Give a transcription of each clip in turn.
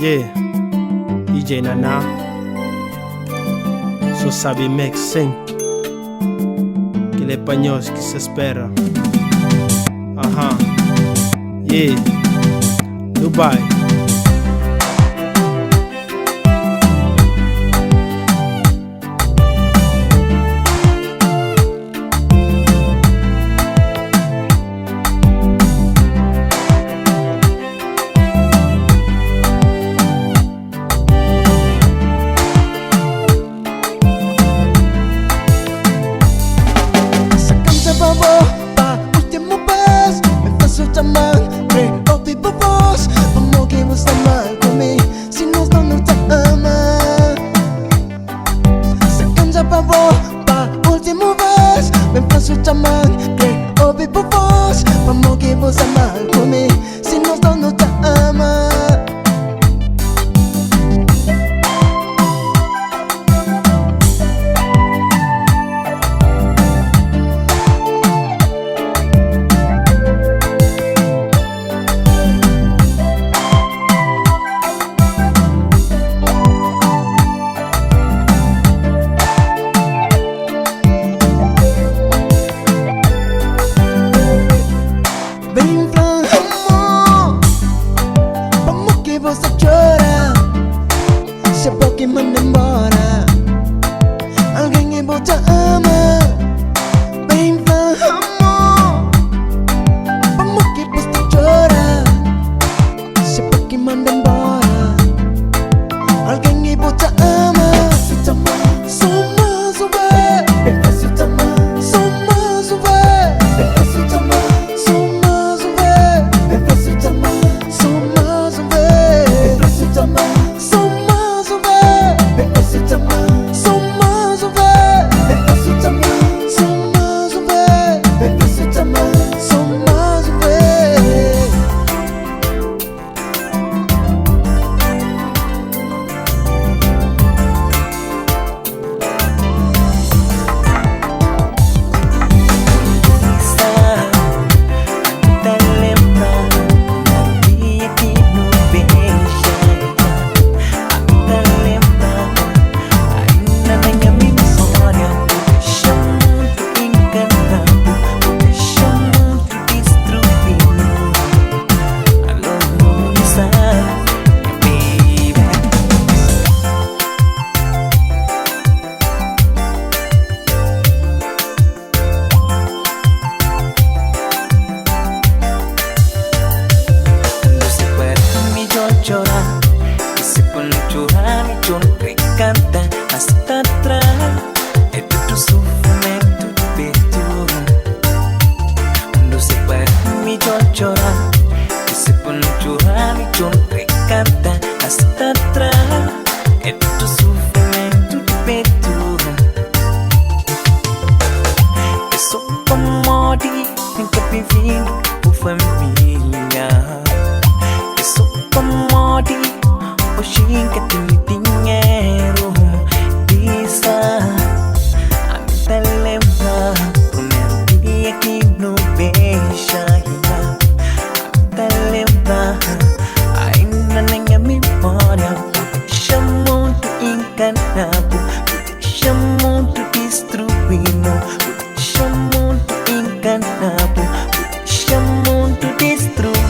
Yeah, DJ Nana, só sabe make sing. Aquele espanhol que se espera. Aham, yeah, Dubai. Pa último vez me faço chamar, ouvir por voz. Vamos que você mal comigo, se nós não te ama. Se cansa pa último vez me faço chamar, ouvir por voz. Vamos que você mal comigo, se nós não te ama. Você chora, se é pouco manda embora. Alguém que você ama, vem pra amor. Vamos que você chora, se é pouco manda embora. Alguém que você ama, somos o ver. Somos o ver. Somos o ver. Somos o ver. Somos o ver. Somos o ver. Somos o ver. Somos o ver. Llorar y se pone a llorar y yo no te canta hasta atrás. Es tu sufrimiento de petura. Cuando se para mí yo llorar y se pone a llorar y yo no te canta hasta atrás. Es tu sufrimiento de petura. Eso como di en que viviendo por familia. Eso como di, hoje que tem dinheiro. Bisa, a mim te lembra primeiro dia que não beija. A mim te lembra, ainda nem a memória. Deixa muito enganado, deixa muito destruído, deixa muito enganado, deixa muito destruído.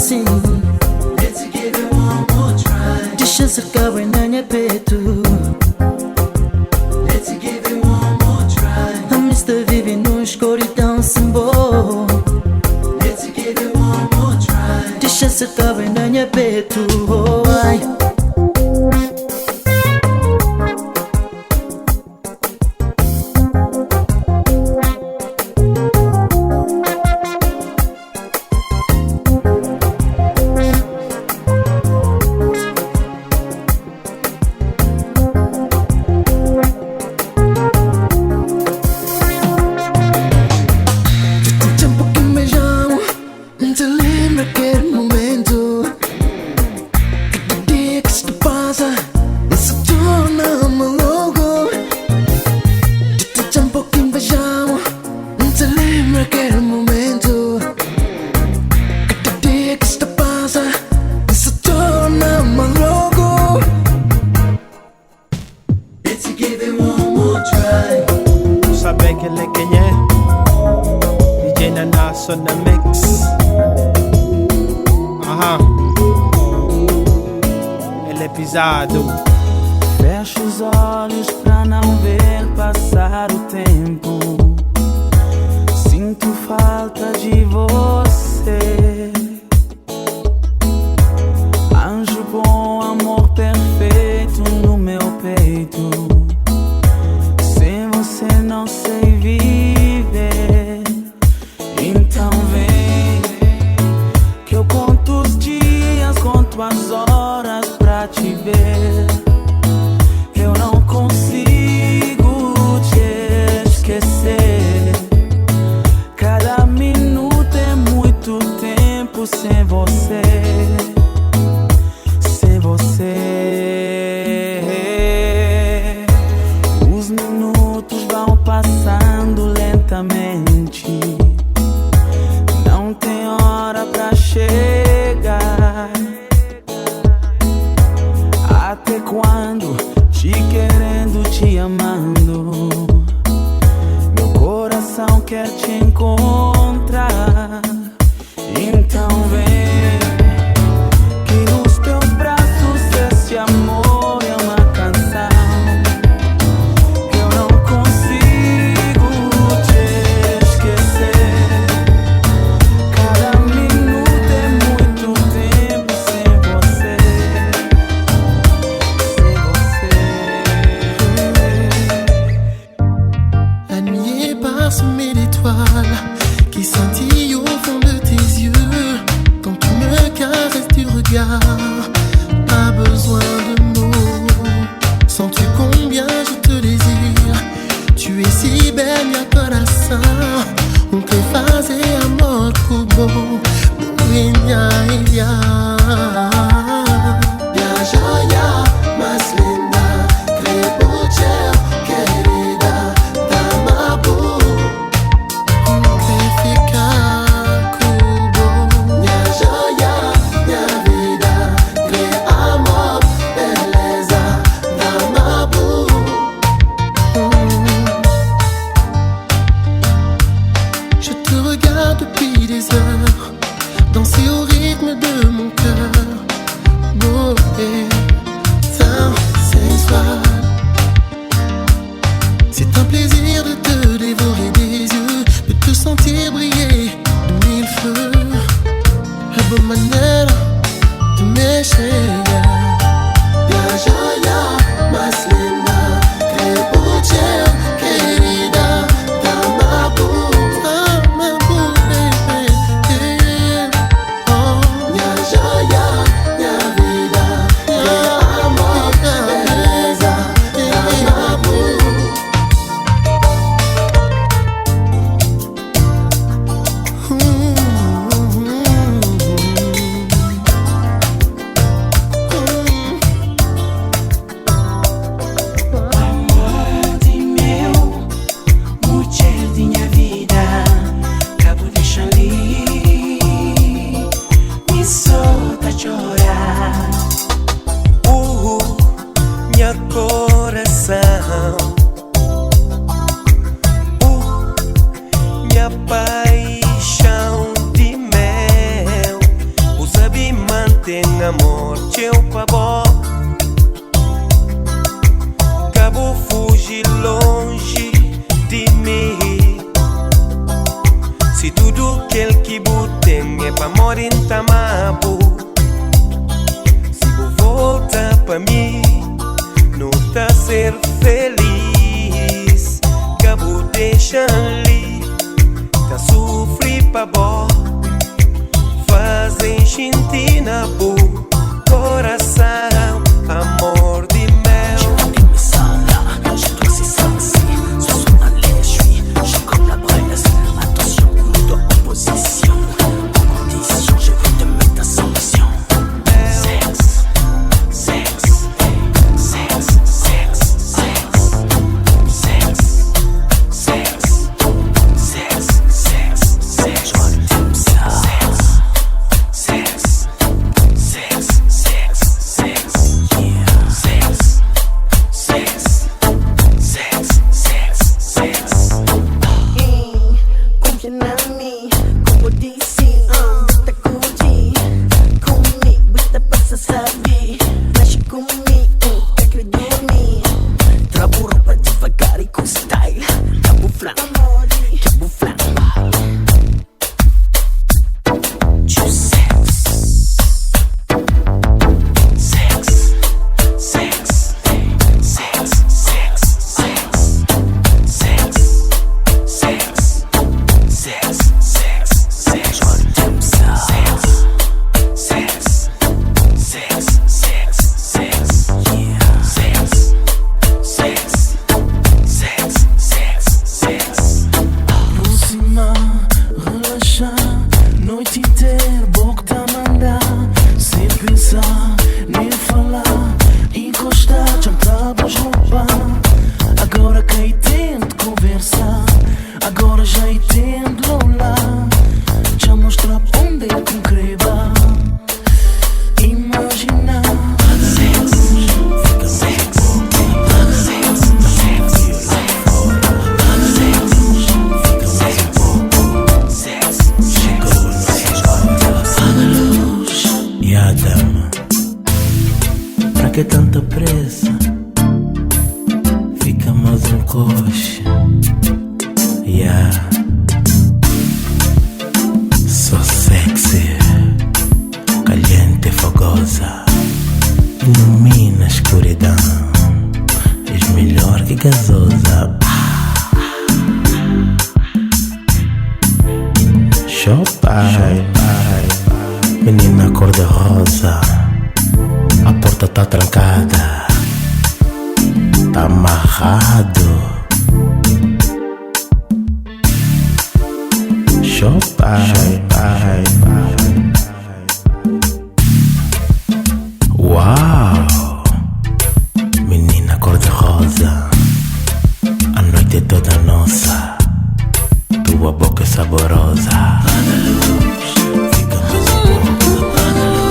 assim. Let's give it one more try. Deixa acercar bem na minha peito. Let's give it one more try. A mista vive no escuridão sem bom. Let's give it one more try. Deixa acercar bem na minha peito. Oh, ai. On the mix. Ele é pisado. Fecho os olhos pra não ver passar o tempo. Sinto falta de você. Anjo bom, amor perfeito no meu peito. Sem você não sei viver. Então vem, que eu conto os dias, conto as horas pra te ver. Eu não consigo te esquecer. Cada minuto é muito tempo sem você. Sem você. Os minutos vão passando lentamente. Não tem hora pra chegar. Até quando? Te querendo, te amando. Meu coração quer te encontrar. Então vem, que nos teus braços esse amor é uma canção. Eu não consigo te esquecer. Cada minuto é muito tempo sem você. La nuit est parsemée d'étoiles qui scintillent au fond de tes yeux. Quand tu me caresses du regard, pas besoin de mots. Sens-tu combien je te désire? Tu es si belle, mi corazón. Un que fazer amor cubo, minha ilha. Minha joia mais linda, crepúsculo, querida, Tamabu. Quer ficar cubo? Minha joia, minha vida, meu amor, beleza, Tamabu. Je te regarde depuis des heures, danser au rythme de mon cœur. Beau et tant sensual. C'est un plaisir de te dévorer des yeux, de te sentir briller de mille feux. La bonne manière de m'échapper. La joia más linda, crepúsculo, querida, Tamabu. Tamabu, baby. Oh, minha joia, minha vida, meu amor, beleza, Tamabu. Amor de meu, mulher de minha vida, cabo deixa ali, me solta chorar. Minha coração, minha paixão de mel, os tem amor, teu pavó. Cabo fugir longe de mim. Se tudo aquele que tem é pra morir em Tamabu. Se vou voltar pra mim, não tá ser feliz. Cabo deixa ali, tá sofrer pra bó. Fazem gente na boa, coração, amor de mel. Pra que tanta pressa? Fica mais um coche. Yeah. So sexy, caliente, fogosa, ilumina a escuridão. És melhor que gasosa. Chopai, menina cor-de-rosa. A porta tá trancada, tá amarrado. Chopai, uau, menina cor-de-rosa. A noite é toda nossa, tua boca é saborosa. Fica mais um pouco, apaga a luz.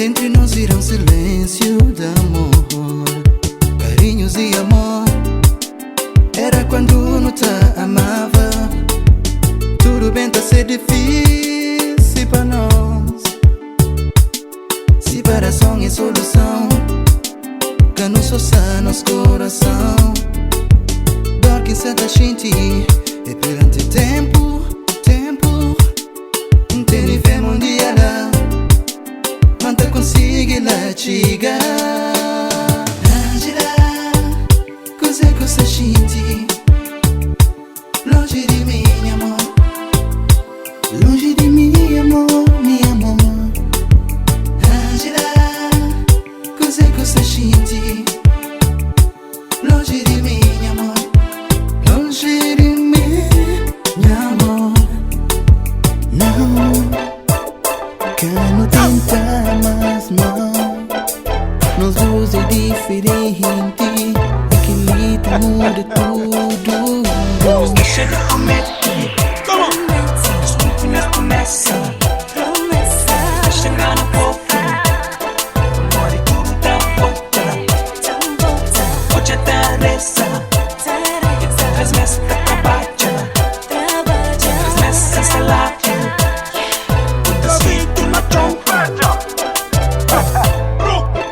Entre nós virá um silêncio de amor, carinhos e amor. Era quando não te amava. Tudo bem tá ser difícil para nós. Separação é solução, que não só sana nosso coração. Dor que senta a gente é perante tempo, tempo. Tem fé um dia lá, manta consigo lá chegar. Angela, coisa que você sente longe de mim, amor. Longe de mim, amor, meu amor. Angela, coisa que você sente longe de mim, amor. Longe de mim, meu amor. Não, que não tenta mais, não. Nós dois é diferente, equilíbrio muda tudo. Deixa de prometer, desculpe na promessa. Tá chegando o pouco, amor e tudo tá voltando. Hoje é Teresa, e 3 meses tá trabalhando, 3 meses sem salário. Desfeito na trombeta.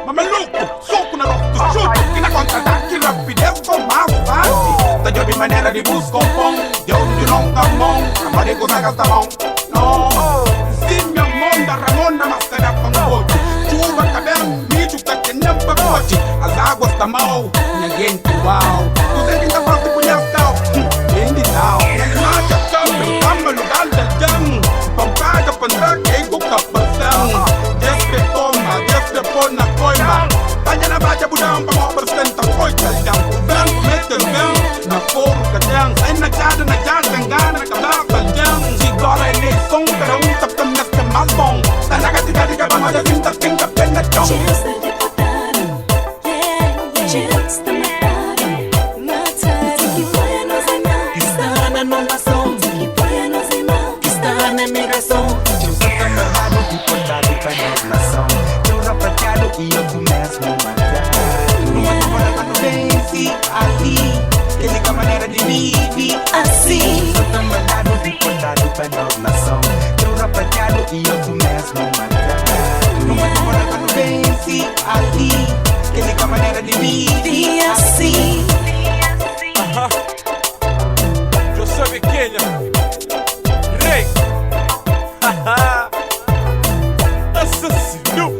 Mameluco, soco na roça do chute. Que na contra-ataque, rapidez com mais fácil. Tá de maneira de busca um pão. De onde não tá mão, a marico saca esta mão. Não, se minha mão da Ramona, mas será pangote. Chuva, cabelo, mídio, tá que nem pacote. As águas tá mal, ninguém te uau. Tu sei que tá fácil por nessa tal. Quem de tal? Mata, câmbio, cama, lugar del jam. Pampaga, pandraque, e cuca, passão. Desce, toma, desce, põe na coima. Vaya na vaca, budão, pra mó, presenta, foi, calhão. Vem, mete o vem, na forro, calhão. Sai na jada, engana, na cabra, calhão. Agora é nem som, cada tá ficando nesse mais bom. Da negatividade que vai mais a cinta, pinga, pena, chão. Cheiros de deputado, cheiros de mataram. Mataram, que foi a nossa irmã. Está na inovação, que foi a nossa irmã. Está na migração. Eu sou camarada, deputado pra população. Eu rapateado e eu começo a matar. Numa temporada quando vence ali, ele com a maneira de viver Assim. Eu sou camarada, deputado pra população. Eu rapateado e eu começo a matar. Numa temporada quando vence ali, ele com a maneira de viver Assim. Eu sou Kenya, rei, assassino,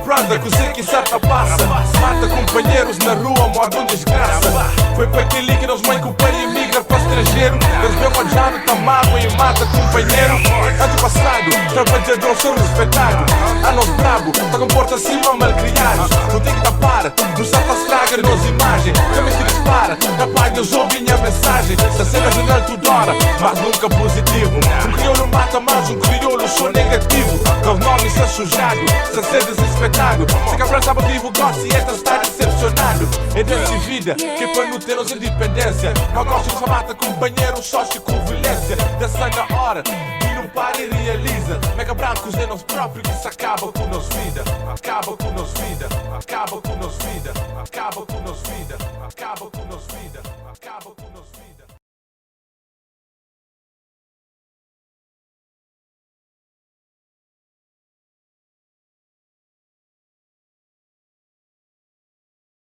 brother, cozinha que certa passa. Mata companheiros na rua, morre com desgraça. Foi para aquele que nos mãe que o pai imigra para o estrangeiro. Eles bem manjado, tá mágoa e mata companheiro. Antepassado, trabalhador, sou respeitado. Anos brabo, tá com porta acima, malcriados. Não tem que tapar, no sapo estraga nos imagens. Também se dispara, capaz de ouvir minha mensagem. Se a cena jornal tudo hora, mas nunca positivo. Um crioulo mata mais, um crioulo sou negativo. Com o nome ser sujado, se ser desrespeitado. Se cabra sabe vivo, gosta e esta está decepcionado. É dessa vida que para não ter nossa independência. Não gosto de só mata companheiro, sócio com violência. Dessa na hora, e não para e realiza. Mega brancos é nós próprios que se acaba com nos vida. Acaba com nos vida, acaba com nos vida, acaba com nos vida, acaba com nos vida, acaba com nos vida.